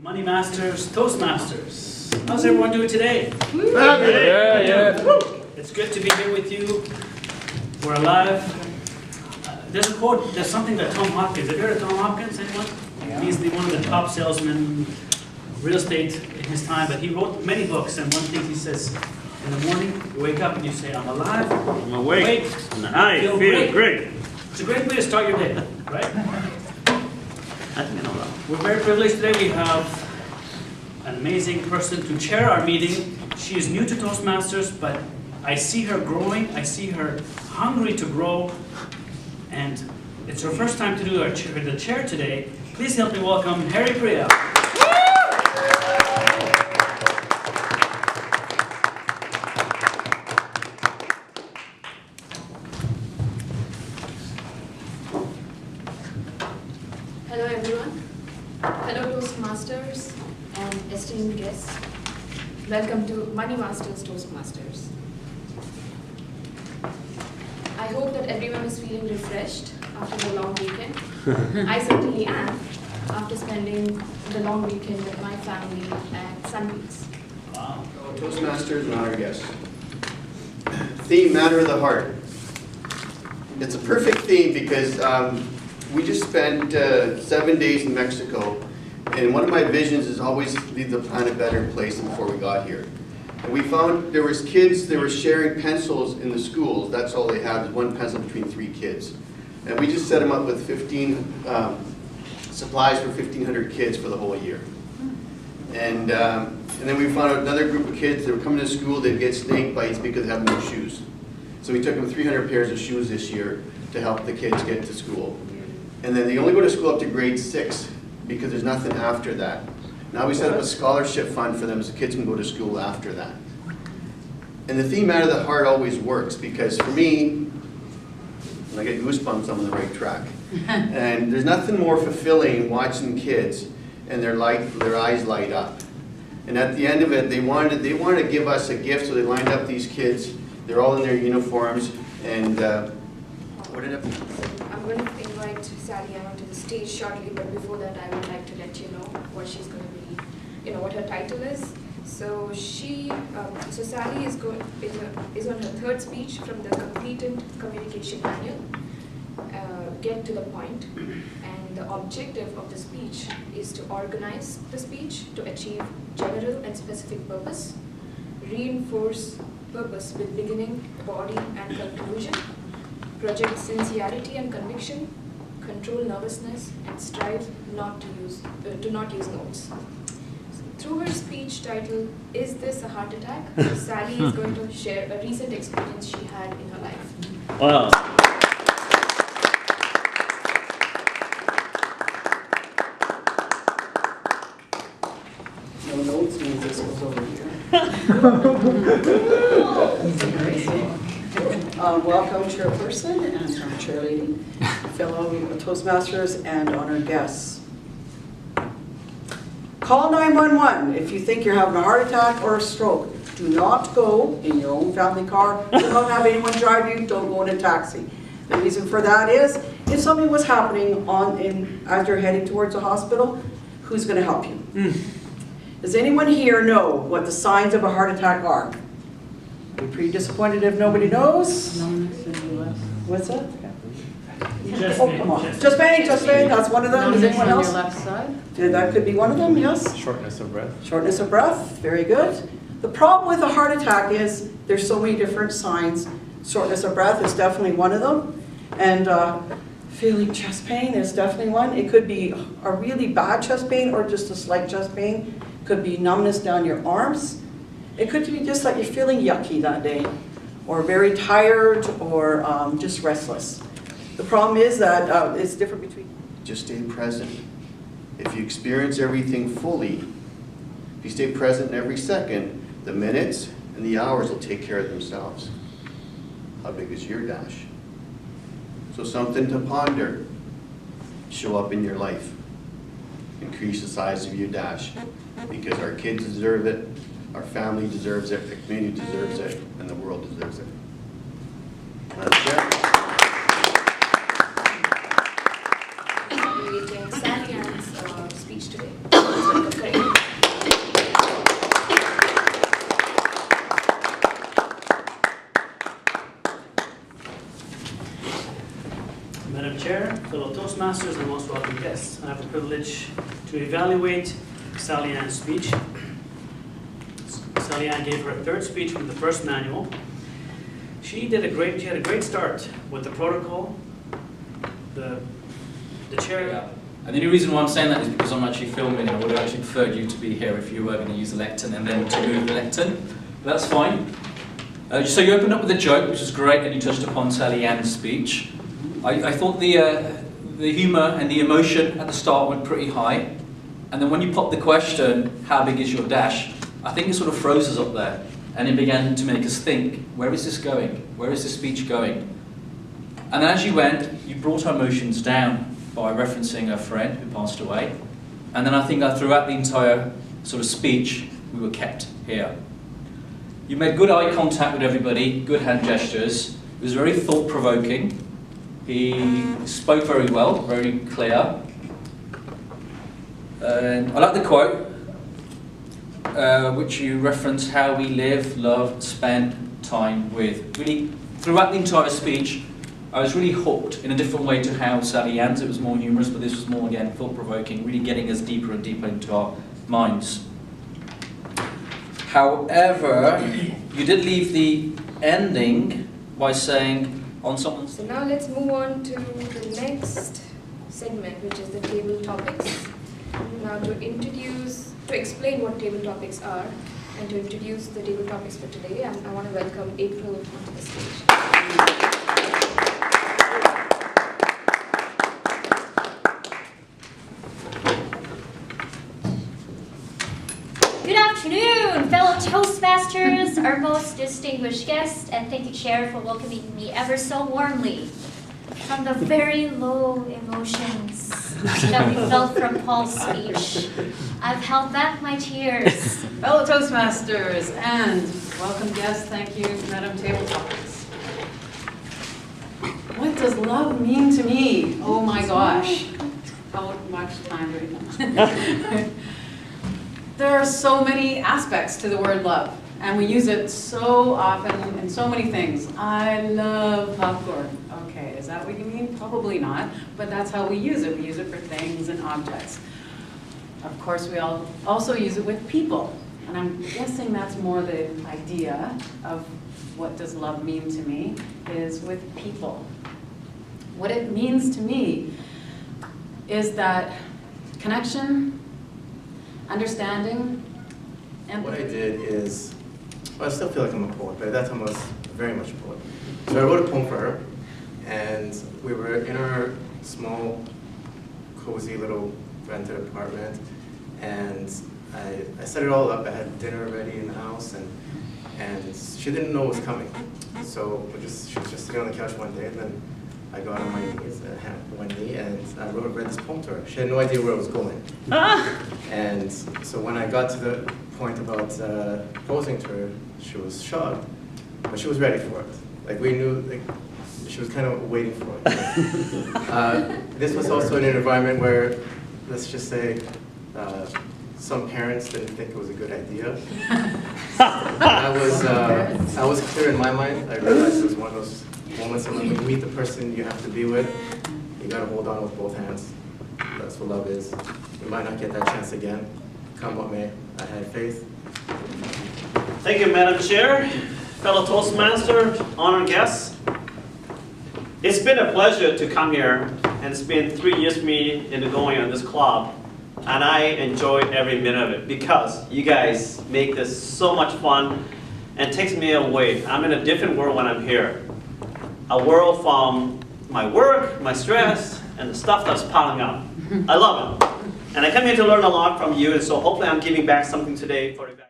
Money Masters, Toastmasters. How's everyone doing today? Yeah. It's good to be here with you. We're alive. There's a quote, there's something that Tom Hopkins, have you heard of Tom Hopkins, anyone? Yeah. He's one of the top salesmen, real estate in his time, but he wrote many books, and one thing he says, in the morning, you wake up and you say, I'm alive, I'm awake, and I feel great. It's a great way to start your day, right? We're very privileged today. We have an amazing person to chair our meeting. She is new to Toastmasters, but I see her growing. I see her hungry to grow. And it's her first time to do the chair today. Please help me welcome Harry Priya. Hello everyone. Hello Toastmasters and esteemed guests. Welcome to Money Masters Toastmasters. I hope that everyone is feeling refreshed after the long weekend. I certainly am, after spending the long weekend with my family at Sunbeams. Wow. Toastmasters and our guests. Theme, matter of the heart. It's a perfect theme because we just spent 7 days in Mexico, and one of my visions is always leave the planet better place than before we got here. And we found there was kids, they were sharing pencils in the schools. That's all they had, was one pencil between 3 kids. And we just set them up with 15 supplies for 1,500 kids for the whole year. And then we found another group of kids that were coming to school, they'd get snake bites because they have no shoes. So we took them 300 pairs of shoes this year to help the kids get to school. And then they only go to school up to grade 6 because there's nothing after that. Now we set up a scholarship fund for them so kids can go to school after that. And the theme out of the heart always works because for me, when I get goosebumps, I'm on the right track. And there's nothing more fulfilling watching kids and their eyes light up. And at the end of it, they wanted to give us a gift, so they lined up these kids. They're all in their uniforms, and what did it? I'm going to invite Sally onto the stage shortly, but before that I would like to let you know what she's going to be, what her title is. So Sally is on her 3rd speech from the completed communication manual, Get to the Point. And the objective of the speech is to organize the speech to achieve general and specific purpose, reinforce purpose with beginning, body and conclusion, project sincerity and conviction, control nervousness, and strive not to use notes. Through her speech title, Is This a Heart Attack?, Sally is going to share a recent experience she had in her life. Wow. No notes means this goes over here. Welcome, Chairperson and our Chairlady, fellow Toastmasters, and honored guests. Call 911 if you think you're having a heart attack or a stroke. Do not go in your own family car. Do not have anyone drive you. Don't go in a taxi. The reason for that is, if something was happening as you're heading towards the hospital, who's going to help you? Does anyone here know what the signs of a heart attack are? I'd be pretty disappointed if nobody knows. Numbness in the left. What's that? Chest Oh, pain, come on. chest pain. Just pain, that's one of them. Is Numbness anyone on else? your left side. Yeah, that could be one of them, yes. Shortness of breath. Shortness of breath, very good. The problem with a heart attack is there's so many different signs. Shortness of breath is definitely one of them. And feeling chest pain is definitely one. It could be a really bad chest pain or just a slight chest pain. It could be numbness down your arms. It could be just like you're feeling yucky that day, or very tired, or just restless. The problem is that it's different between... Just stay present. If you experience everything fully, if you stay present in every second, the minutes and the hours will take care of themselves. How big is your dash? So something to ponder. Show up in your life. Increase the size of your dash. Because our kids deserve it, our family deserves it, the community deserves it, and the world deserves it. Madam Chair. Sally Ann's speech today. Correct. to evaluate Sally Ann's speech. Sally Ann gave her third speech from the first manual. She had a great start with the protocol, the chair. Yeah. And the only reason why I'm saying that is because I'm actually filming, and I would have actually preferred you to be here if you were going to use the lectern and then to move the lectern. But that's fine. So you opened up with a joke, which is great, and you touched upon Sally Ann's speech. I thought the humour and the emotion at the start went pretty high. And then when you popped the question, how big is your dash? I think it sort of froze us up there. And it began to make us think, where is this going? Where is this speech going? And then as you went, you brought our emotions down by referencing a friend who passed away. And then I think that throughout the entire sort of speech, we were kept here. You made good eye contact with everybody, good hand gestures. It was very thought-provoking. He spoke very well, very clear. And I like the quote, which you reference how we live, love, spend time with. Really, throughout the entire speech, I was really hooked in a different way to how Sally Ann's. It was more humorous, but this was more, again, thought-provoking, really getting us deeper and deeper into our minds. However, you did leave the ending by saying, on someone's... So now let's move on to the next segment, which is the table topics. Now to explain what table topics are and to introduce the table topics for today, I want to welcome April onto the stage. Good afternoon, fellow Toastmasters, our most distinguished guests, and thank you, Chair, for welcoming me ever so warmly. From the very low emotions that we felt from Paul's speech, I've held back my tears. Fellow Toastmasters and welcome guests, thank you, Madam Table Topics. What does love mean to me? Oh my gosh. How much time do we have? There are so many aspects to the word love, and we use it so often in so many things. I love popcorn. Okay, is that what you mean? Probably not, but that's how we use it. We use it for things and objects. Of course, we all also use it with people, and I'm guessing that's more the idea of what does love mean to me, is with people. What it means to me is that connection, understanding, empathy. What I did is, well, I still feel like I'm a poet, but at that time I was very much a poet. So I wrote a poem for her, and we were in our small, cozy little rented apartment, and I set it all up. I had dinner ready in the house, and she didn't know what was coming. So she was just sitting on the couch one day, and then I got on my knees, one knee, and I read this poem to her. She had no idea where I was going. And so when I got to the point about proposing to her, she was shocked, but she was ready for it. Like we knew, like, she was kind of waiting for it. This was also in an environment where, let's just say, some parents didn't think it was a good idea. I was clear in my mind. I realized it was one of those moments when you meet the person you have to be with, you gotta hold on with both hands. That's what love is. You might not get that chance again. Come what may. I had faith. Thank you, Madam Chair, fellow Toastmaster, honored guests. It's been a pleasure to come here, and it's been 3 years for me in the going on this club, and I enjoy every minute of it because you guys make this so much fun and takes me away. I'm in a different world when I'm here. A world from my work, my stress, and the stuff that's piling up. I love it. And I come here to learn a lot from you, and so hopefully I'm giving back something today for you guys.